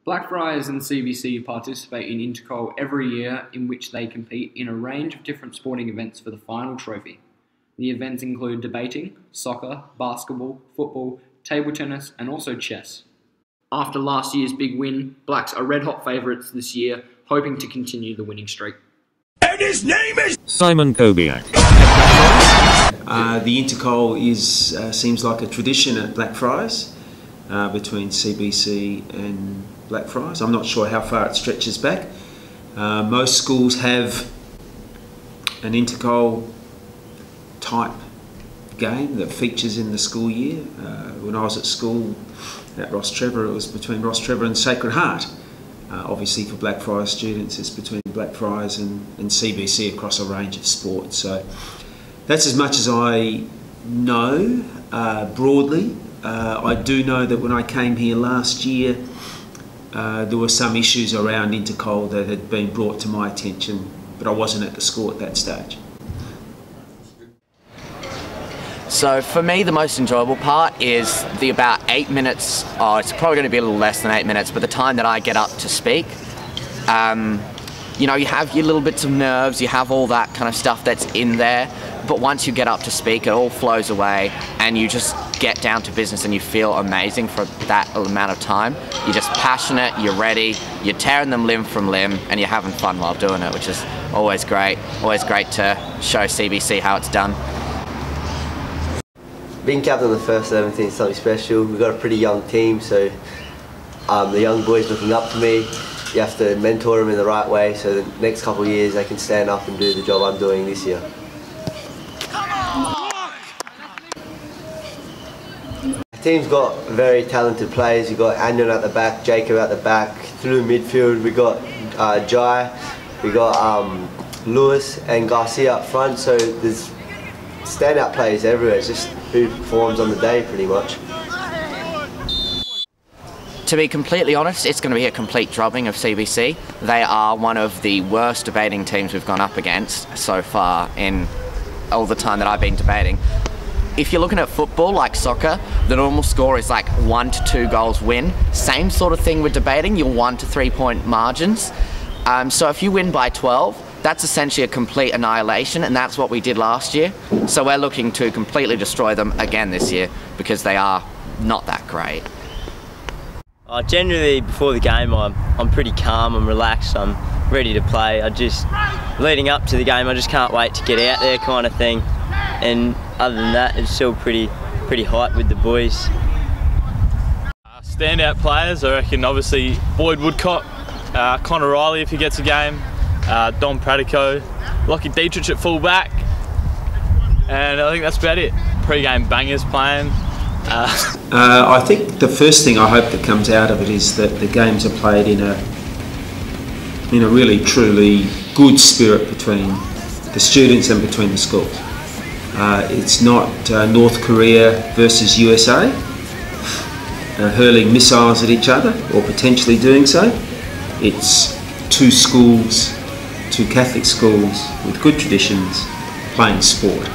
Blackfriars and CBC participate in intercol every year, in which they compete in a range of different sporting events for the final trophy. The events include debating, soccer, basketball, football, table tennis and also chess. After last year's big win, Blacks are red-hot favourites this year, hoping to continue the winning streak. And his name is Simon Kobiak. The intercol seems like a tradition at Blackfriars between CBC and Blackfriars. I'm not sure how far it stretches back. Most schools have an intercol type game that features in the school year. When I was at school at Ross Trevor, it was between Ross Trevor and Sacred Heart. Obviously for Blackfriars students, it's between Blackfriars and CBC across a range of sports. So that's as much as I know broadly. I do know that when I came here last year, there were some issues around intercol that had been brought to my attention, but I wasn't at the school at that stage. So for me, the most enjoyable part is the about 8 minutes, it's probably going to be a little less than 8 minutes, but the time that I get up to speak. You know, you have your little bits of nerves, you have all that kind of stuff that's in there, but once you get up to speak, it all flows away and you just get down to business and you feel amazing for that amount of time. You're just passionate, you're ready, you're tearing them limb from limb and you're having fun while doing it, which is always great. Always great to show CBC how it's done. Being captain of the first 17 is something special. We've got a pretty young team, so the young boys looking up to me. You have to mentor them in the right way, so the next couple of years they can stand up and do the job I'm doing this year. The team's got very talented players. You've got Anion at the back, Jacob at the back. Through midfield, we got Jai, we got Lewis and Garcia up front. So there's standout players everywhere. It's just who performs on the day, pretty much. To be completely honest, it's going to be a complete drubbing of CBC. They are one of the worst debating teams we've gone up against so far in all the time that I've been debating. If you're looking at football, like soccer, the normal score is like 1 to 2 goals win. Same sort of thing with debating, your 1 to 3 point margins. So if you win by 12, that's essentially a complete annihilation, and that's what we did last year. So we're looking to completely destroy them again this year because they are not that great. Generally, before the game, I'm pretty calm, I'm relaxed, I'm ready to play. Leading up to the game, I just can't wait to get out there kind of thing. And other than that, it's still pretty hype with the boys. Standout players, I reckon, obviously Boyd Woodcock, Connor Riley if he gets a game, Dom Pratico, Lockie Dietrich at full back, and I think that's about it. Pre-game bangers playing. I think the first thing I hope that comes out of it is that the games are played in a really truly good spirit between the students and between the schools. It's not North Korea versus USA hurling missiles at each other or potentially doing so. It's two schools, two Catholic schools with good traditions playing sport.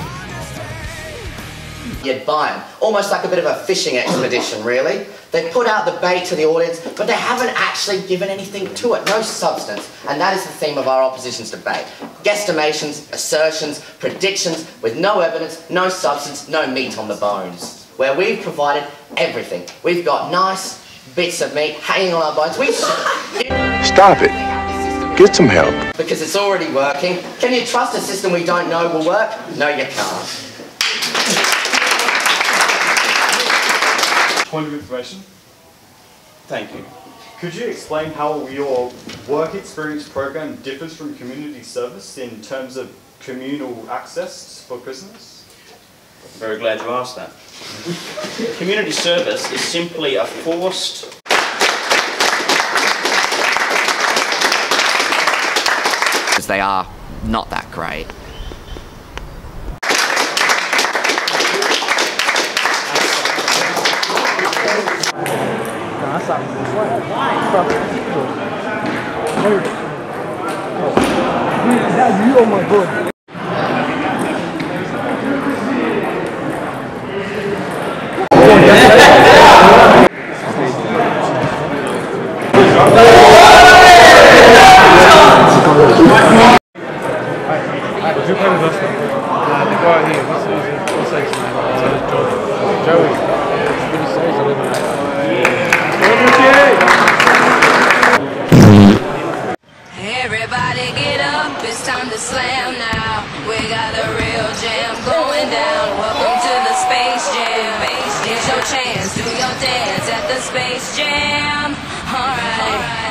You'd buy them. Almost like a bit of a fishing expedition, really. They put out the bait to the audience, but they haven't actually given anything to it, no substance. And that is the theme of our opposition's debate. Guesstimations, assertions, predictions, with no evidence, no substance, no meat on the bones. Where we've provided everything. We've got nice bits of meat hanging on our bones. Stop it. Get some help. Because it's already working. Can you trust a system we don't know will work? No, you can't. Point of information. Thank you. Could you explain how your work experience program differs from community service in terms of communal access for prisoners? Very glad you asked that. Community service is simply a forced because they are not that great. Oh my god. It's time to slam now. We got the real jam going down. Welcome to the Space Jam. Here's your chance. Do your dance at the Space Jam. Alright.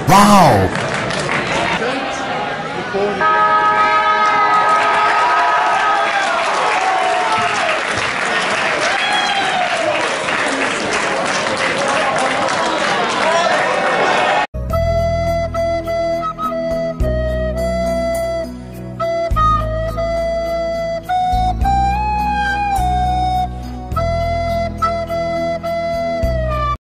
Wow!